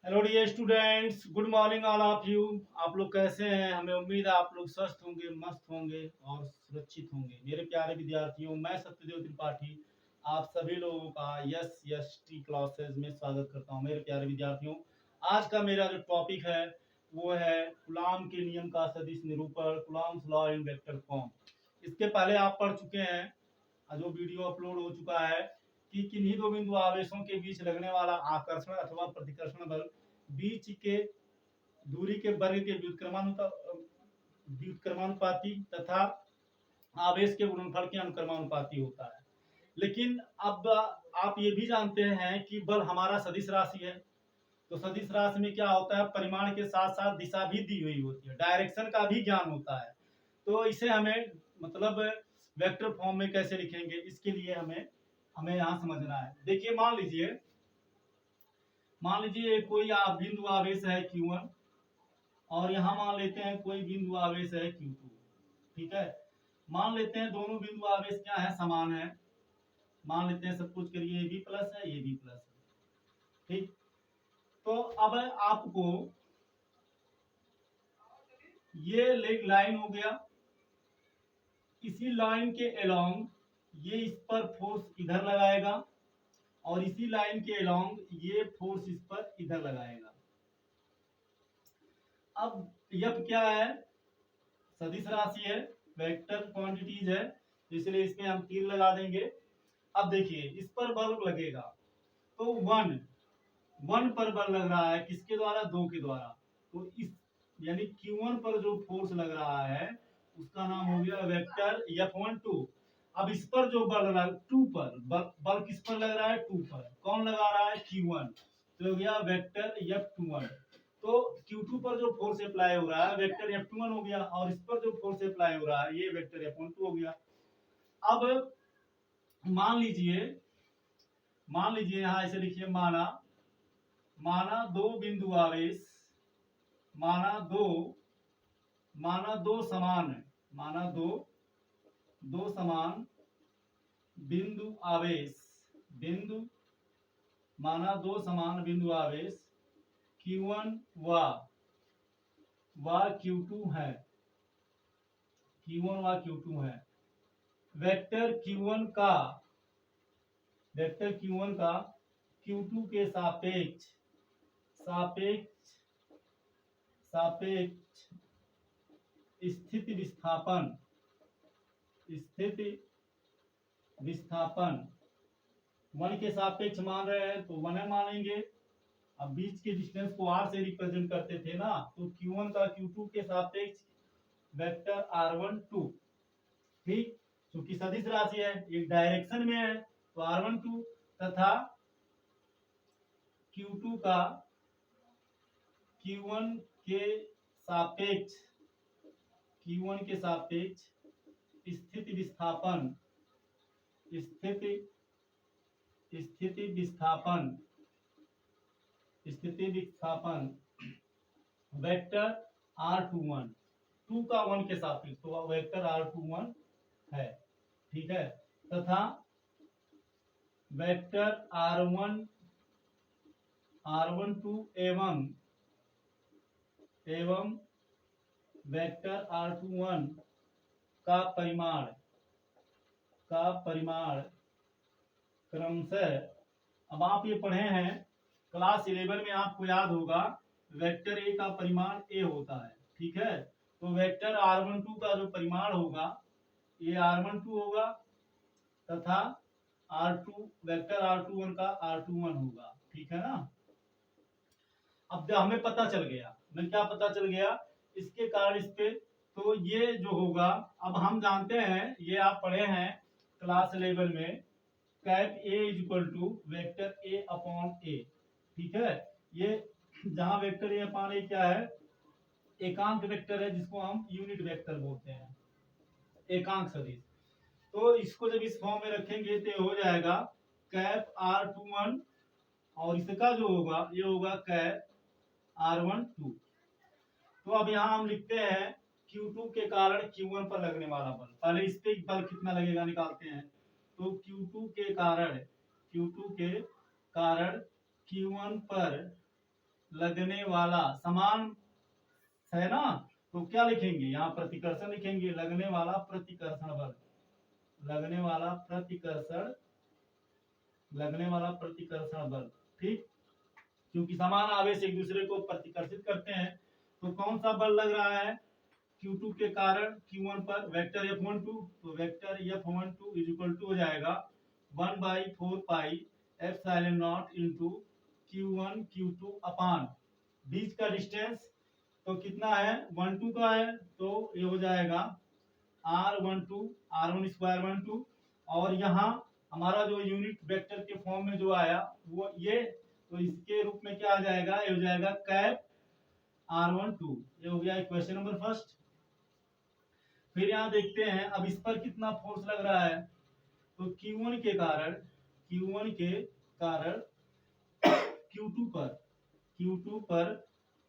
Hello dear students, good morning all of you. आप लोग कैसे हैं? हमें उम्मीद है आप लोग स्वस्थ होंगे, मस्त होंगे और सुरक्षित होंगे। मेरे प्यारे विद्यार्थियों, मैं सत्यदेव त्रिपाठी आप सभी लोगों का यस यस टी क्लासेज में स्वागत करता हूं। मेरे प्यारे विद्यार्थियों, आज का मेरा जो टॉपिक है वो है कूलॉम के नियम का सदिश निरूपण, Coulomb's law in vector form. इसके पहले आप पढ़ चुके हैं, जो वीडियो अपलोड हो चुका है कि किन्हीं दो बिंदु आवेशों के बीच लगने वाला आकर्षण अथवा प्रतिकर्षण बल बीच के दूरी के वर्ग के व्युत्क्रमानुपाती तथा आवेश के गुणनफल के अनुक्रमानुपाती होता है। लेकिन अब आप ये भी जानते हैं कि बल हमारा सदिश राशि है। तो सदिश राशि में क्या होता है, परिमाण के साथ साथ दिशा भी दी हुई होती है, डायरेक्शन का भी ज्ञान होता है। तो इसे हमें मतलब वेक्टर फॉर्म में कैसे लिखेंगे, इसके लिए हमें हमें यहाँ समझना है। देखिए, मान लीजिए कोई बिंदु आवेश है Q1 और यहाँ मान लेते हैं कोई बिंदु आवेश है Q2। ठीक है, मान लेते हैं दोनों बिंदु आवेश क्या है, समान है। मान लेते हैं सब कुछ करिए, ये भी प्लस है, ये भी प्लस है। ठीक, तो अब आपको ये लेग लाइन हो गया, इसी लाइन के अलोंग ये इस पर फोर्स इधर लगाएगा और इसी लाइन के अलोंग ये फोर्स इस पर इधर लगाएगा। अब यह क्या है, सदिश राशि है, वेक्टर क्वांटिटीज है, इसलिए इसमें हम तीर लगा देंगे। अब देखिए, इस पर बल लगेगा तो वन पर बल लग रहा है, किसके द्वारा, दो के द्वारा। तो इस यानी Q1 पर जो फोर्स लग रहा है उसका नाम हो गया वेक्टर F12। अब इस पर जो बल लग टू पर बल किस पर लग रहा है, टू पर। कौन लगा रहा है, Q1, तो हो गया वेक्टर F21। तो Q2 पर जो फोर्स अप्लाई हो रहा है वेक्टर F21 हो गया, और इस पर जो फोर्स अप्लाई हो रहा है ये वेक्टर F12 हो गया। अब मान लीजिए यहां ऐसे लिखिए, माना दो बिंदु आवेश, माना दो समान बिंदु आवेश, माना दो समान बिंदु आवेश Q1 व Q2 है, Q1 व Q2 है। वेक्टर Q1 का Q2 के सापेक्ष स्थिति विस्थापन 1 के सापेक्ष मान रहे हैं तो 1 मानेंगे। अब बीच के डिस्टेंस को r से रिप्रेजेंट करते थे ना, तो Q1 का Q2 के सापेक्ष वेक्टर R12। ठीक, क्योंकि सदिश राशि है, एक डायरेक्शन में है तो R12 तथा Q2 का Q1 के सापेक्ष स्थिति विस्थापन वेक्टर R21, 2 का 1 के सापेक्ष, तो वेक्टर R21 है। ठीक है, तथा वेक्टर R12 एवं वेक्टर R21 का परिमाण क्रमशः, अब आप ये पढ़े हैं क्लास 11 में, आपको याद होगा वेक्टर ए का परिमाण ए होता है। ठीक है, तो वेक्टर R12 का जो परिमाण होगा ये R12 होगा तथा वेक्टर R21 का R21 होगा। ठीक है ना। अब हमें पता चल गया, क्या पता चल गया, इसके कारण इस पे, तो ये जो होगा, अब हम जानते हैं, ये आप पढ़े हैं क्लास 11 में, cap A is equal to vector A upon A। ठीक है, ये जहां वेक्टर A अपॉन A क्या है, एकांक वेक्टर है, जिसको हम यूनिट वेक्टर बोलते हैं, एकांक सदिश। तो इसको जब इस फॉर्म में रखेंगे तो हो जाएगा कैप R21 और इसका जो होगा ये होगा कैप R12। तो अब यहाँ हम लिखते हैं Q2 के कारण Q1 पर लगने वाला बल। पहले इस पे बल कितना लगेगा निकालते हैं। तो Q2 के कारण Q1 पर लगने वाला, समान है ना, तो क्या लिखेंगे यहाँ प्रतिकर्षण लिखेंगे, लगने वाला प्रतिकर्षण बल, लगने वाला प्रतिकर्षण, लगने वाला प्रतिकर्षण बल। ठीक, क्योंकि समान आवेश एक दूसरे को प्रतिकर्षित करते हैं, तो कौन सा बल लग रहा है Q2 के कारण Q1 पर, वेक्टर F12, तो vector F12 is equal to हो जाएगा 1/4 pi epsilon not into Q1 Q2 अपान बीच का डिस्टेंस तो कितना है 12 का है, तो ये हो जाएगा R12 R1 स्क्वायर 12, और यहाँ हमारा जो यूनिट वेक्टर के फॉर्म में जो आया वो ये, तो इसके रूप में क्या आ जाएगा, ये हो जाएगा कैप R12। ये हो गया इक्वेशन नंबर फर्स्ट। फिर यहाँ देखते हैं अब इस पर कितना फोर्स लग रहा है, तो Q1 के कारण, Q1 के कारण Q2 पर, Q2 पर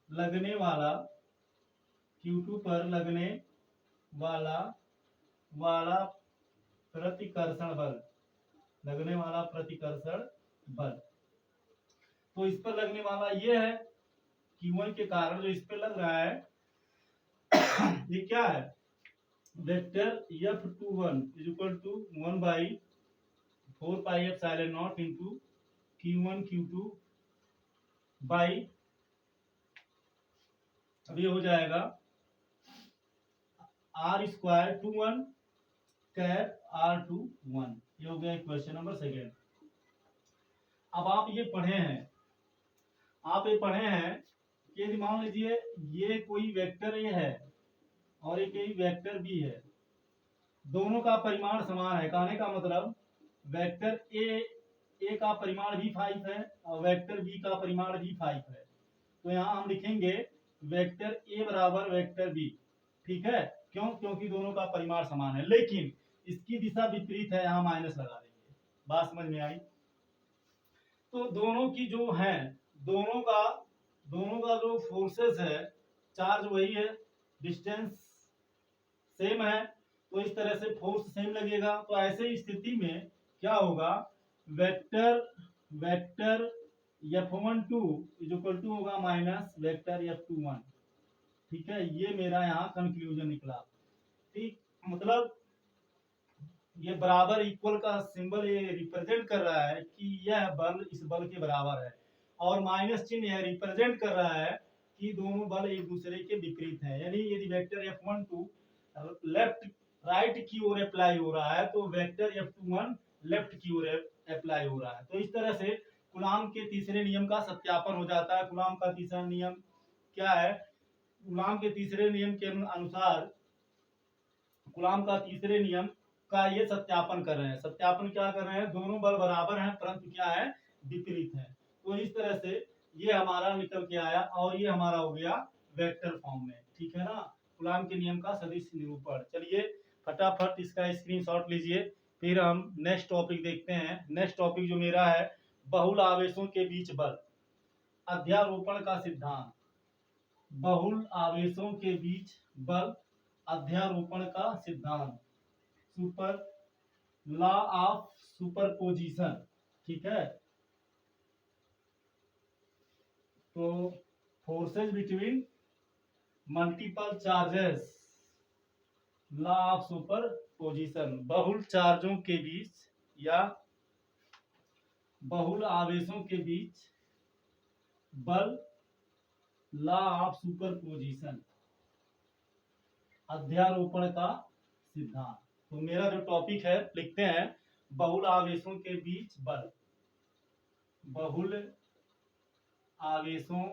लगने वाला, Q2 पर लगने वाला वाला प्रतिकर्षण बल, लगने वाला प्रतिकर्षण बल, तो इस पर लगने वाला ये है Q1 के कारण जो इस पर लग रहा है ये क्या है, vector F21 is equal to 1/4 pi epsilon not into Q1 Q2 by, अब ये हो जाएगा R स्क्वायर 21 कैप R21। ये हो गया क्वेश्चन नंबर सेकेंड। अब आप ये पढ़े हैं, आप ये पढ़े हैं कि यदि मान लीजिए ये कोई वेक्टर ए है और एक वेक्टर बी है, दोनों का परिमाण समान है, कहने का मतलब वेक्टर ए का परिमाण भी 5 है और वेक्टर बी का परिमाण भी 5 है, तो यहाँ हम लिखेंगे वेक्टर ए बराबर वेक्टर बी। ठीक है, क्यों, क्योंकि दोनों का परिमाण समान है, लेकिन इसकी दिशा विपरीत है, यहाँ माइनस लगा देंगे। बात समझ में आई? तो दोनों की जो है, दोनों का जो फोर्सेस है, चार्ज वही है, डिस्टेंस सेम है, तो इस तरह से फोर्स सेम लगेगा। तो ऐसे स्थिति में क्या होगा, vector F12 is equal to होगा माइनस वेक्टर F21। ठीक है, ये मेरा यहाँ कंक्लूजन निकला। ठीक, मतलब ये बराबर इक्वल का सिंबल ये रिप्रेजेंट कर रहा है कि यह बल इस बल के बराबर है, और माइनस चिन्ह यह रिप्रेजेंट कर रहा है कि दोनों बल एक दूसरे के विपरीत हैं। यानी यदि वेक्टर F12 लेफ्ट राइट की ओर अप्लाई हो रहा है तो वेक्टर F21 लेफ्ट की ओर अप्लाई हो रहा है। तो इस तरह से कूलॉम के तीसरे नियम का सत्यापन हो जाता है। कूलॉम का तीसरा नियम क्या है, कूलॉम के तीसरे नियम के अनुसार, कूलॉम का तीसरे नियम का ये सत्यापन कर रहे हैं। सत्यापन क्या कर रहे हैं, दोनों बल बराबर हैं परंतु क्या है, विपरीत है। तो इस तरह से ये हमारा निकल के आया और ये हमारा हो गया वेक्टर फॉर्म में। ठीक है ना, कूलॉम के नियम का सदिश निरूपण। चलिए फटाफट इसका स्क्रीनशॉट लीजिए, फिर हम नेक्स्ट टॉपिक देखते हैं। नेक्स्ट टॉपिक जो मेरा है, बहुल आवेशों के बीच बल, अध्यारोपण का सिद्धांत। बहुल आवेशों के बीच बल, अध्यारोपण का सिद्धांत, सुपर लॉ ऑफ सुपरपोजिशन। ठीक है, तो forces between multiple charges, law of superposition, बहुल चार्जों के बीच या बहुल आवेशों के बीच बल, लॉ ऑफ सुपरपोजिशन, अध्यारोपण का सिद्धांत। तो मेरा जो टॉपिक है लिखते हैं, बहुल आवेशों के बीच बल, बहुल आवेशों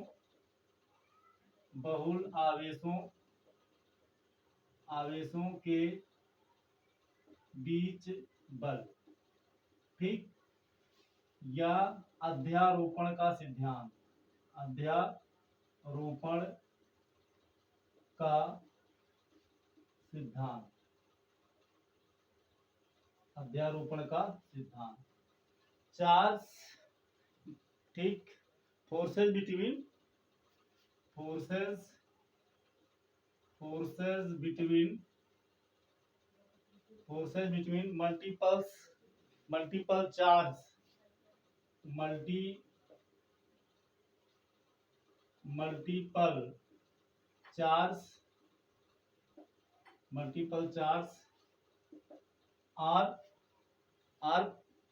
के बीच बल, ठीक, या अध्यारोपण का सिद्धांत, अध्यारोपण का सिद्धांत, अध्यारोपण का सिद्धांत। चार्ज, ठीक, forces between multiple charge, multiple charge are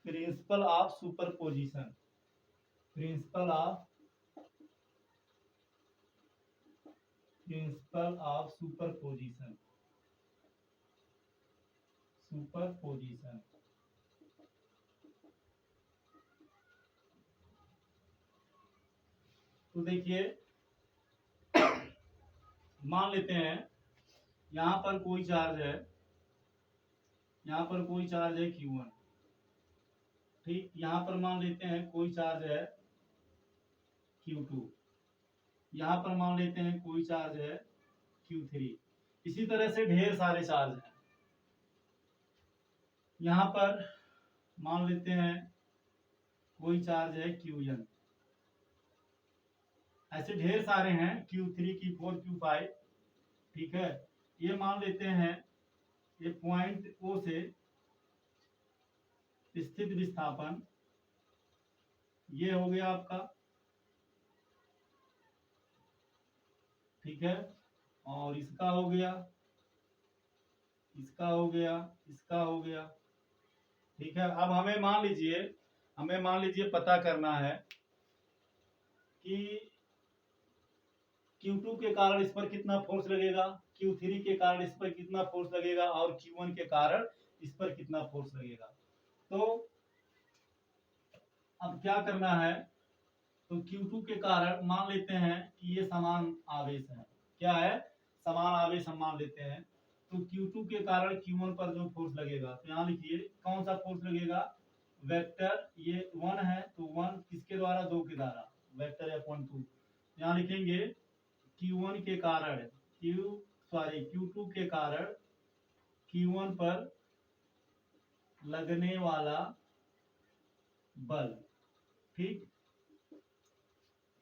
principle of superposition. Principle of superposition. तो देखिए, मान लेते हैं यहां पर कोई चार्ज है, Q1। ठीक, यहां पर मान लेते हैं कोई चार्ज है Q2। यहां पर मान लेते हैं कोई चार्ज है Q3। इसी तरह से ढेर सारे चार्ज हैं। यहां पर मान लेते हैं कोई चार्ज है Qn। ऐसे ढेर सारे हैं Q3, Q4, Q5। ठीक है, ये मान लेते हैं ये पॉइंट O से स्थित विस्थापन ये हो गया आपका। ठीक है, और इसका हो गया, इसका हो गया, इसका हो गया। ठीक है, अब हमें मान लीजिए पता करना है कि Q2 के कारण इस पर कितना फोर्स लगेगा, Q3 के कारण इस पर कितना फोर्स लगेगा और Q1 के कारण इस पर कितना फोर्स लगेगा। तो अब क्या करना है, तो Q2 के कारण मान लेते हैं कि ये समान आवेश है। क्या है? समान आवेश हम मान लेते हैं। तो Q2 के कारण Q1 पर जो फोर्स लगेगा, तो यहाँ लिखिए कौन सा फोर्स लगेगा। वेक्टर ये 1 है, तो 1 किसके द्वारा, 2 के द्वारा, वेक्टर F12। यहाँ लिखेंगे Q1 के कारण Q2 के कारण Q1 पर लगने वाला बल। ठीक,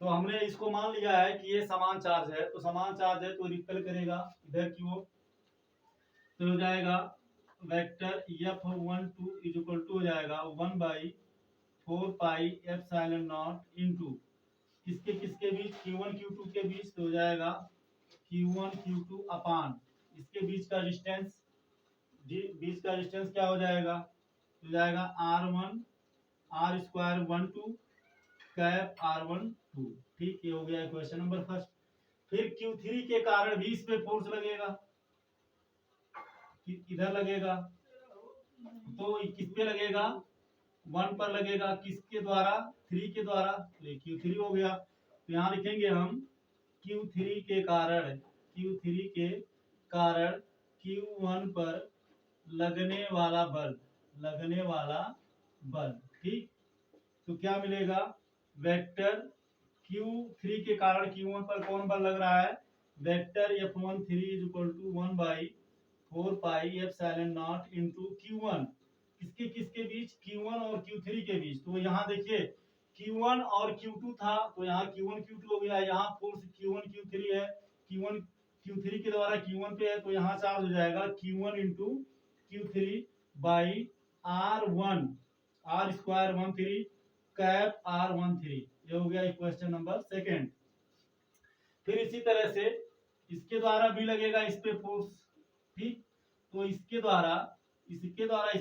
तो हमने इसको मान लिया है कि ये समान चार्ज है, तो समान चार्ज है तो रिपेल करेगा इधर की ओर, तो हो जाएगा vector F12 is equal to हो जाएगा 1/4 पाई एप्सिलॉन नॉट इनटू किसके किसके बीच, Q1 Q2 के बीच, तो हो जाएगा Q1 Q2 अपान इसके बीच का डिस्टेंस, क्या हो जाएगा, हो जाएगा R1 R square 12 cap R12। ठीक, ये हो गया क्वेश्चन नंबर फर्स्ट। फिर Q3 के कारण भी इस पे फोर्स लगेगा, इधर लगेगा, तो किस पे लगेगा, 1 पर लगेगा, किसके द्वारा, 3 के द्वारा, तो ये Q3 हो गया। तो यहाँ लिखेंगे हम Q3 के कारण Q1 पर लगने वाला बल। ठीक, तो क्या मिलेगा, वेक्टर Q3 के कारण Q1 पर कौन बल लग रहा है, vector F13 is equal to 1/4 pi epsilon not into Q1 किसके किसके बीच, Q1 और Q3 के बीच। तो यहाँ देखिए Q1 और Q2 था, तो यहाँ Q1 Q2 हो गया, यहाँ फोर्स Q1 Q3 है, Q1 Q3 के द्वारा Q1 पे है, तो यहाँ चार्ज हो जाएगा Q1 into Q3 by R1 R square 13 cap R13। ये हो गया क्वेश्चन नंबर सेकेंड। फिर इसी तरह से इसके द्वारा भी लगेगा इस पे फोर्स। ठीक, तो इसके द्वारा इस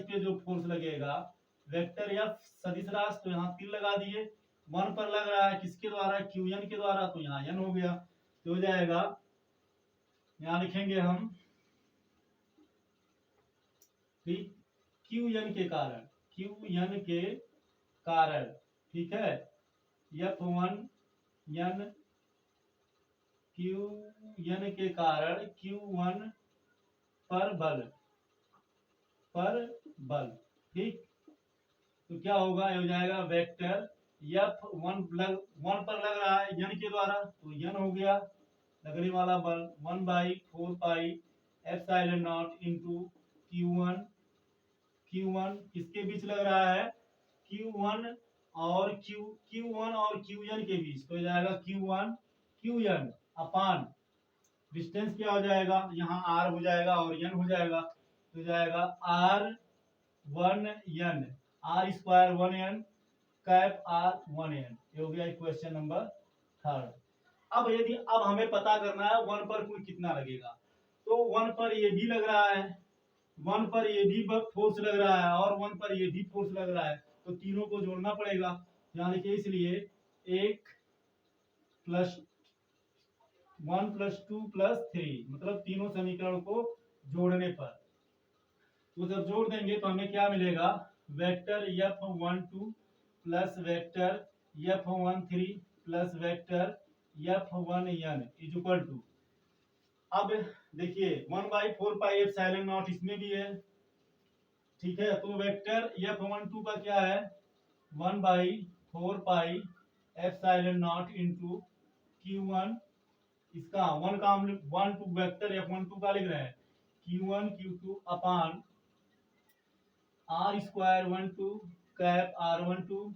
पे जो फोर्स लगेगा वेक्टर F सदिश राशि, तो यहाँ 3 लगा दिए, 1 पर लग रहा है किसके द्वारा, Qn के द्वारा, तो यहाँ n हो गया, तो हो जाएगा, यहाँ लिखेंगे हम ठीक Qn के कारण, ठीक है, F1 Qn के कारण Q1 पर बल। ठीक, तो क्या होगा, हो जाएगा वेक्टर F1 पर लग रहा है n के द्वारा, तो n हो गया लगने वाला बल 1/4 pi epsilon not into Q1 किसके बीच लग रहा है, Q1 और Qn के बीच, तो हो जाएगा Qn अपान डिस्टेंस क्या हो जाएगा, यहाँ R हो जाएगा और n हो जाएगा, तो हो जाएगा R1n R square 1n cap R1n। ये हो गया क्वेश्चन नंबर थर्ड। अब हमें पता करना है 1 पर कुल कितना लगेगा। तो 1 पर ये भी लग रहा है, 1 पर ये भी फोर्स लग रहा है और 1 पर ये भी फोर्स लग रहा है, तो तीनों को जोड़ना पड़ेगा। यहाँ देखिए, इसलिए 1 प्लस 1 प्लस 2 प्लस 3, मतलब तीनों समीकरण को जोड़ने पर, तो जब जोड़ देंगे तो हमें क्या मिलेगा, vector F12 plus vector F13 plus vector F1n is equal to, अब देखिए 1/4πε0 इसमें भी है, ठीक है। तो वेक्टर F12 का क्या है, 1/4πε0 इंटू Q1, इसका 1 का हम 1 टू वेक्टर F12 का लिख रहे हैं, Q1 Q2 अपान R²12 कैप R12,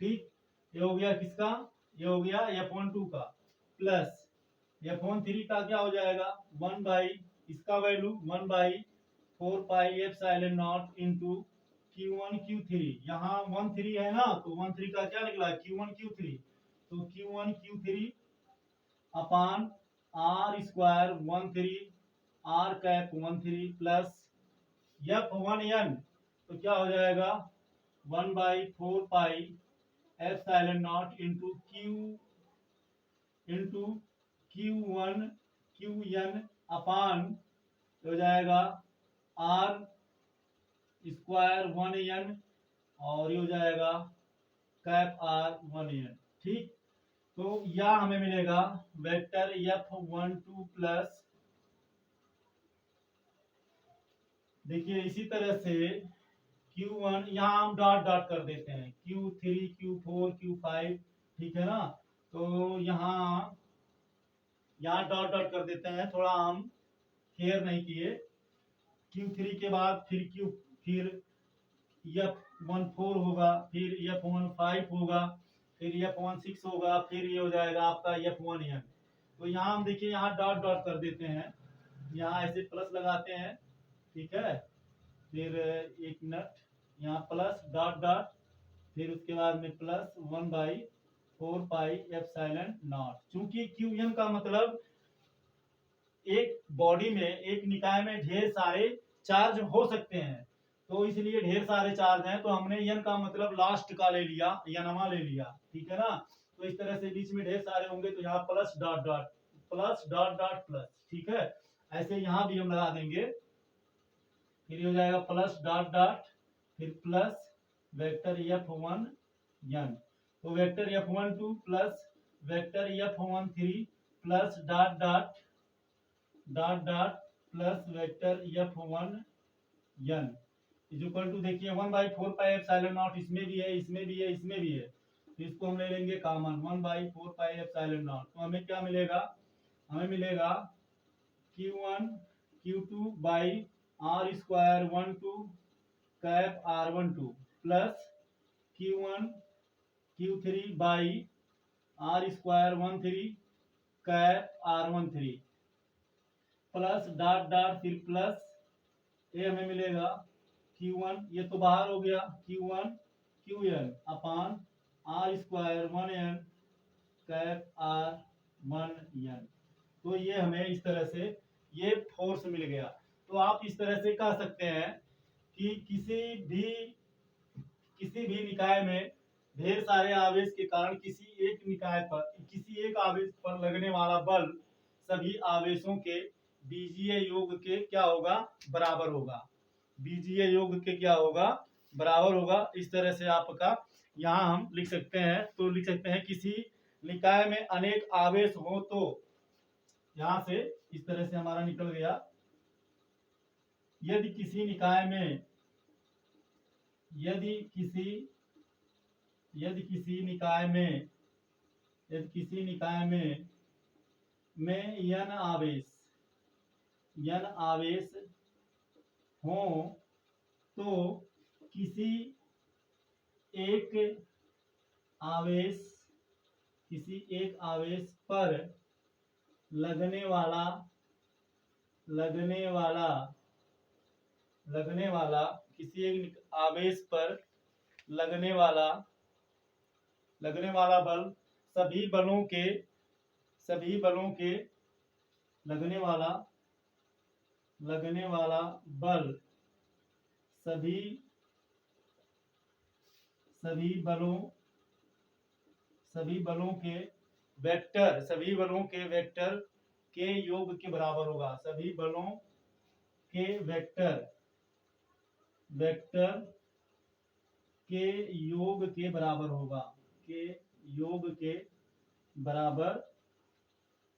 ठीक। ये हो गया किसका, ये हो गया F12 का, प्लस F13 का क्या हो जाएगा, 1 बाई इसका वैल्यू 1/4πε0 इंटू Q1 Q3, यहाँ 13 है ना, तो 13 का क्या निकला, Q1 Q3, तो Q1 Q3 अपान R²13 R cap 13 plus F1n, तो क्या हो जाएगा 1/4πε0 इंटू Q1 Qn अपान हो जाएगा R²1n और ये हो जाएगा कैप R1n, ठीक। तो यह हमें मिलेगा वेक्टर F12 प्लस, देखिए इसी तरह से Q1, यहाँ हम डॉट डॉट कर देते हैं, Q3 Q4 Q5, ठीक है ना। तो यहाँ डॉट डॉट कर देते हैं, थोड़ा हम केयर नहीं किए। Q3 के बाद फिर F14 होगा, फिर F15 होगा, फिर F16 होगा, फिर ये हो जाएगा आपका F1n। तो यहाँ हम देखिए, यहाँ डॉट डॉट कर देते हैं, यहाँ ऐसे प्लस लगाते हैं, ठीक है। फिर एक मिनट, यहाँ प्लस डॉट डॉट, फिर उसके बाद में प्लस 1/4πε0, चूंकि Qn का मतलब एक बॉडी में, एक निकाय में ढेर सारे चार्ज हो सकते हैं, तो इसलिए ढेर सारे चार्ज हैं, तो हमने n का मतलब लास्ट का ले लिया, नमा ले लिया, ठीक है ना। तो इस तरह से बीच में ढेर सारे होंगे, तो यहाँ plus dot dot plus dot dot plus, ठीक है। ऐसे यहाँ भी हम लगा देंगे, फिर हो जाएगा प्लस डॉट डॉट, फिर प्लस वेक्टर F1n, तो vector F12 plus vector F13 plus dot dot dot dot plus vector F1n is equal to, देखिए 1/4πε0 इसमें भी है, इसमें भी है, इसमें भी है, तो इसको हम ले लेंगे कॉमन, 1/4πε0, तो हमें क्या मिलेगा, हमें मिलेगा Q1 Q2 by R²12 cap R12 plus Q1 Q3 by R²13 cap R13 plus dot dot, फिर प्लस ये हमें मिलेगा Q1, ये तो बाहर हो गया, Q1 Qn अपान R²1n कैप R1n, तो ये हमें इस तरह से ये फोर्स मिल गया। तो आप इस तरह से कह सकते हैं कि किसी भी निकाय में ढेर सारे आवेश के कारण किसी एक निकाय पर, किसी एक आवेश पर लगने वाला बल सभी आवेशों के बीजीय योग के क्या होगा, बराबर होगा, बीजीय योग के क्या होगा, बराबर होगा। इस तरह से आपका यहाँ हम लिख सकते हैं, तो लिख सकते हैं किसी निकाय में अनेक आवेश हो, तो यहाँ से इस तरह से हमारा निकल गया, यदि किसी निकाय में n आवेश हो, तो किसी एक आवेश पर लगने वाला किसी एक आवेश पर लगने वाला बल सभी बलों के सभी बलों के लगने वाला बल सभी बलों के वेक्टर के योग के बराबर होगा। सभी बलों के वेक्टर के योग के बराबर होगा।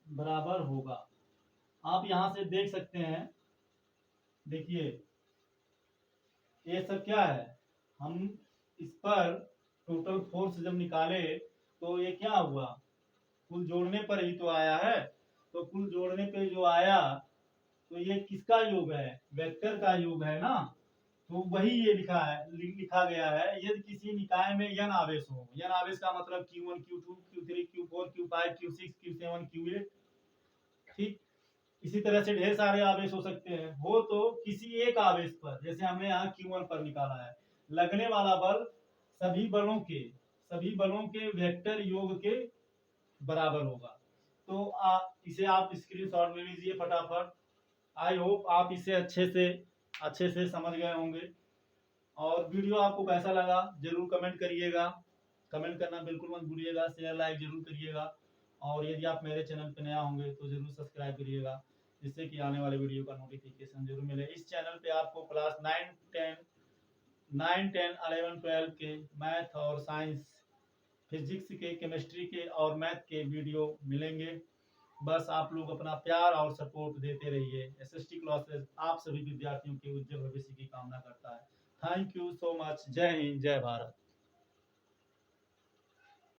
बराबर होगा। आप यहां से देख सकते हैं, देखिए ये सब क्या है, हम इस पर टोटल फोर्स जब निकाले तो ये क्या हुआ, कुल जोड़ने पर ही तो आया है। तो कुल जोड़ने पे जो आया तो ये किसका योग है, वेक्टर का योग है ना। तो वही ये लिखा गया है। यदि किसी निकाय में n आवेश हो, n आवेश का मतलब Q1 Q2 Q3 Q4 Q5 Q6 Q7 Q8, ठीक। इसी तरह से ढेर सारे आवेश हो सकते हैं। हो तो किसी एक आवेश पर, जैसे हमने यहाँ Q1 पर निकाला है, लगने वाला बल सभी बलों के वेक्टर योग के बराबर होगा। तो इसे आप स्क्रीनशॉट ले लीजिए फटाफट। आई होप आप इसे अच्छे से समझ गए होंगे। और वीडियो आपको कैसा लगा जरूर कमेंट करिएगा। कमेंट करना बिल्कुल मत भूलिएगा। शेयर लाइक जरूर करिएगा। और यदि आप मेरे चैनल पर नया होंगे तो जरूर सब्सक्राइब करिएगा, जिससे कि आने वाले वीडियो का नोटिफिकेशन जरूर मिले। इस चैनल पे आपको क्लास 9, 10, 11, 12 के मैथ और साइंस, फिजिक्स के, केमिस्ट्री के और मैथ के वीडियो मिलेंगे। बस आप लोग अपना प्यार और सपोर्ट देते रहिए। एसएसटी क्लासेस आप सभी विद्यार्थियों के उज्जवल भविष्य की कामना करता है। Thank you so much. जय हिंद, जय भारत।